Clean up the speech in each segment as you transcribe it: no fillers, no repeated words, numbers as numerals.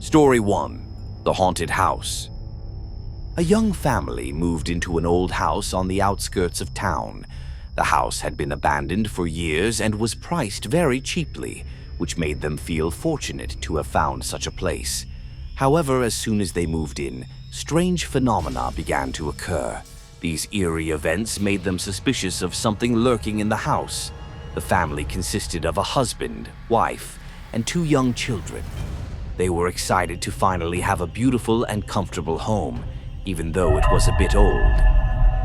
Story 1. The Haunted House. A young family moved into an old house on the outskirts of town. The house had been abandoned for years and was priced very cheaply, which made them feel fortunate to have found such a place. However, as soon as they moved in, strange phenomena began to occur. These eerie events made them suspicious of something lurking in the house. The family consisted of a husband, wife, and 2 young children. They were excited to finally have a beautiful and comfortable home, even though it was a bit old.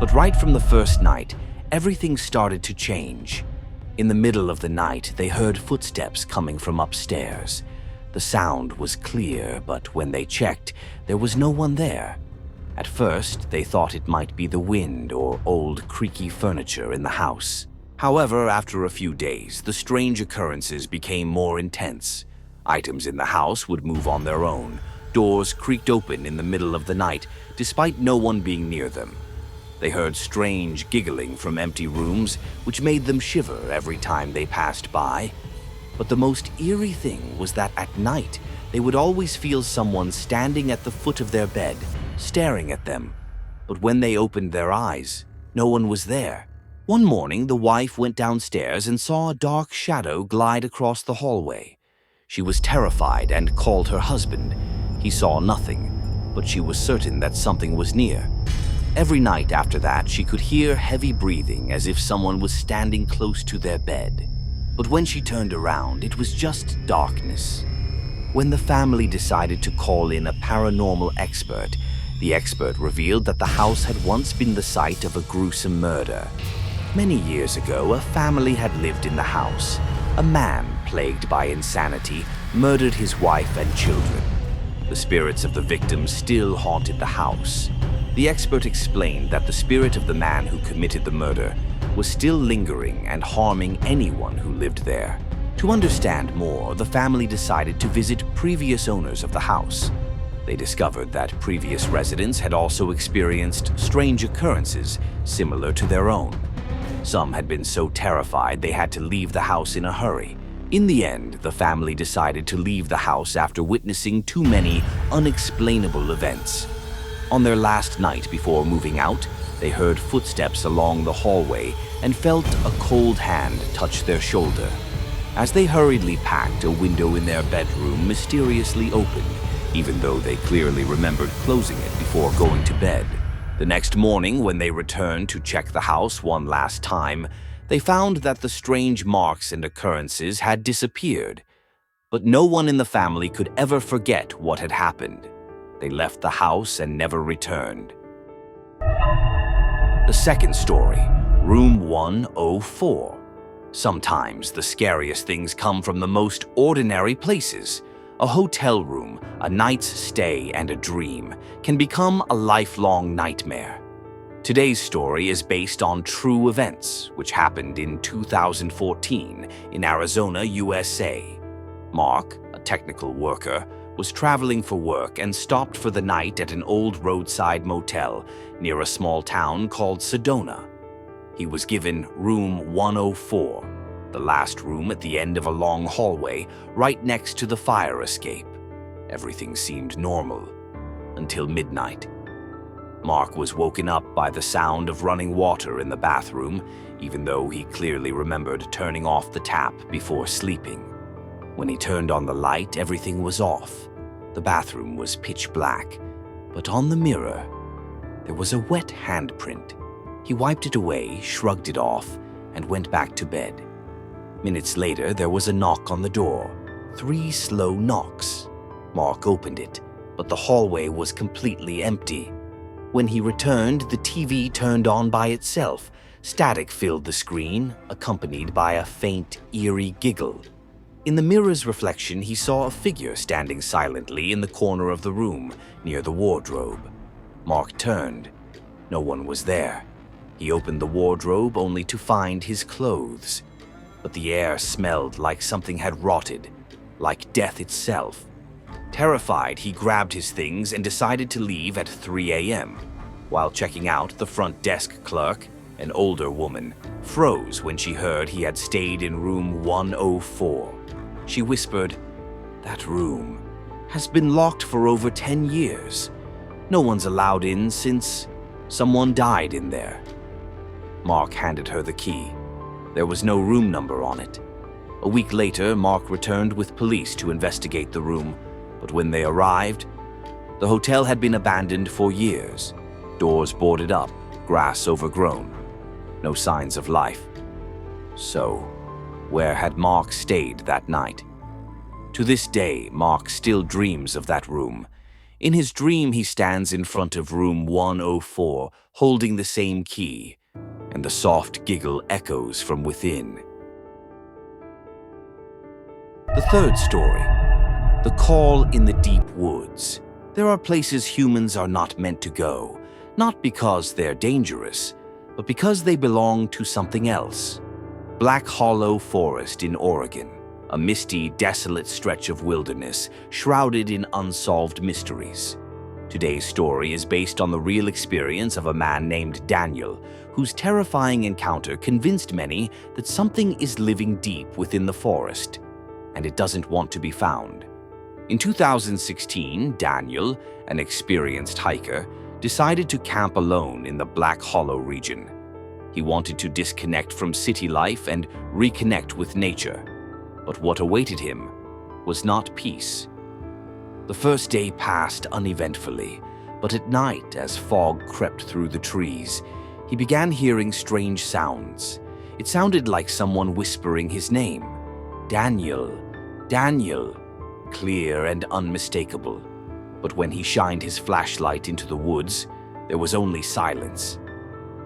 But right from the first night, everything started to change. In the middle of the night, they heard footsteps coming from upstairs. The sound was clear, but when they checked, there was no one there. At first, they thought it might be the wind or old creaky furniture in the house. However, after a few days, the strange occurrences became more intense. Items in the house would move on their own. Doors creaked open in the middle of the night, despite no one being near them. They heard strange giggling from empty rooms, which made them shiver every time they passed by. But the most eerie thing was that at night, they would always feel someone standing at the foot of their bed, staring at them. But when they opened their eyes, no one was there. One morning, the wife went downstairs and saw a dark shadow glide across the hallway. She was terrified and called her husband. He saw nothing, but she was certain that something was near. Every night after that, she could hear heavy breathing as if someone was standing close to their bed. But when she turned around, it was just darkness. When the family decided to call in a paranormal expert, the expert revealed that the house had once been the site of a gruesome murder. Many years ago, a family had lived in the house. A man, plagued by insanity, murdered his wife and children. The spirits of the victims still haunted the house. The expert explained that the spirit of the man who committed the murder was still lingering and harming anyone who lived there. To understand more, the family decided to visit previous owners of the house. They discovered that previous residents had also experienced strange occurrences similar to their own. Some had been so terrified they had to leave the house in a hurry. In the end, the family decided to leave the house after witnessing too many unexplainable events. On their last night before moving out, they heard footsteps along the hallway and felt a cold hand touch their shoulder. As they hurriedly packed, a window in their bedroom mysteriously opened, even though they clearly remembered closing it before going to bed. The next morning, when they returned to check the house one last time, they found that the strange marks and occurrences had disappeared. But no one in the family could ever forget what had happened. They left the house and never returned. The second story, Room 104. Sometimes the scariest things come from the most ordinary places. A hotel room, a night's stay, and a dream can become a lifelong nightmare. Today's story is based on true events, which happened in 2014 in Arizona, USA. Mark, a technical worker, was traveling for work and stopped for the night at an old roadside motel near a small town called Sedona. He was given room 104, the last room at the end of a long hallway right next to the fire escape. Everything seemed normal until midnight. Mark was woken up by the sound of running water in the bathroom, even though he clearly remembered turning off the tap before sleeping. When he turned on the light, everything was off. The bathroom was pitch black, but on the mirror, there was a wet handprint. He wiped it away, shrugged it off, and went back to bed. Minutes later, there was a knock on the door. 3 slow knocks. Mark opened it, but the hallway was completely empty. When he returned, the TV turned on by itself. Static filled the screen, accompanied by a faint, eerie giggle. In the mirror's reflection, he saw a figure standing silently in the corner of the room, near the wardrobe. Mark turned. No one was there. He opened the wardrobe only to find his clothes. But the air smelled like something had rotted, like death itself. Terrified, he grabbed his things and decided to leave at 3 a.m. While checking out, the front desk clerk, an older woman, froze when she heard he had stayed in room 104. She whispered, "That room has been locked for over 10 years. No one's allowed in since someone died in there. Mark handed her the key. There was no room number on it. A week later, Mark returned with police to investigate the room, but when they arrived, the hotel had been abandoned for years. Doors boarded up, grass overgrown. No signs of life. So, where had Mark stayed that night? To this day, Mark still dreams of that room. In his dream, he stands in front of room 104, holding the same key, and the soft giggle echoes from within. The third story, the call in the deep woods. There are places humans are not meant to go, not because they're dangerous, but because they belong to something else. Black Hollow Forest in Oregon, a misty, desolate stretch of wilderness shrouded in unsolved mysteries. Today's story is based on the real experience of a man named Daniel, whose terrifying encounter convinced many that something is living deep within the forest, and it doesn't want to be found. In 2016, Daniel, an experienced hiker, decided to camp alone in the Black Hollow region. He wanted to disconnect from city life and reconnect with nature. But what awaited him was not peace. The first day passed uneventfully, but at night, as fog crept through the trees, he began hearing strange sounds. It sounded like someone whispering his name. Daniel, Daniel, clear and unmistakable. But when he shined his flashlight into the woods, there was only silence.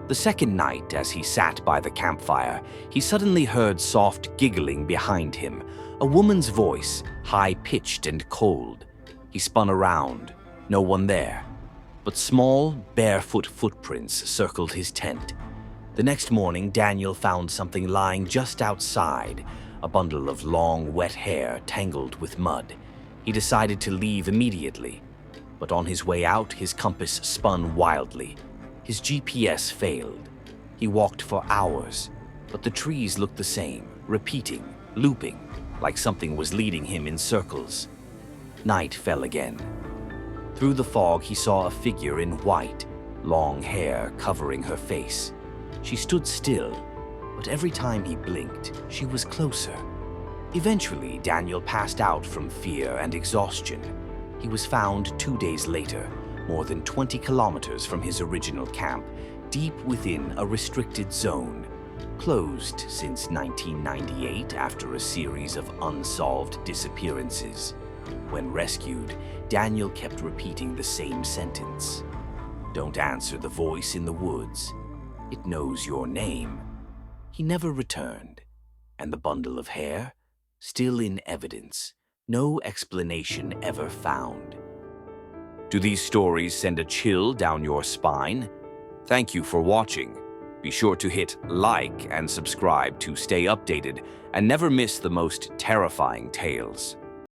The second night, as he sat by the campfire, he suddenly heard soft giggling behind him, a woman's voice, high-pitched and cold. He spun around, no one there, but small, barefoot footprints circled his tent. The next morning, Daniel found something lying just outside, a bundle of long, wet hair tangled with mud. He decided to leave immediately, but on his way out, his compass spun wildly. His GPS failed. He walked for hours, but the trees looked the same, repeating, looping, like something was leading him in circles. Night fell again. Through the fog, he saw a figure in white, long hair covering her face. She stood still, but every time he blinked, she was closer. Eventually, Daniel passed out from fear and exhaustion. He was found 2 days later, more than 20 kilometers from his original camp, deep within a restricted zone, closed since 1998 after a series of unsolved disappearances. When rescued, Daniel kept repeating the same sentence. "Don't answer the voice in the woods. It knows your name." He never returned, and the bundle of hair, still in evidence, no explanation ever found. Do these stories send a chill down your spine? Thank you for watching. Be sure to hit like and subscribe to stay updated and never miss the most terrifying tales.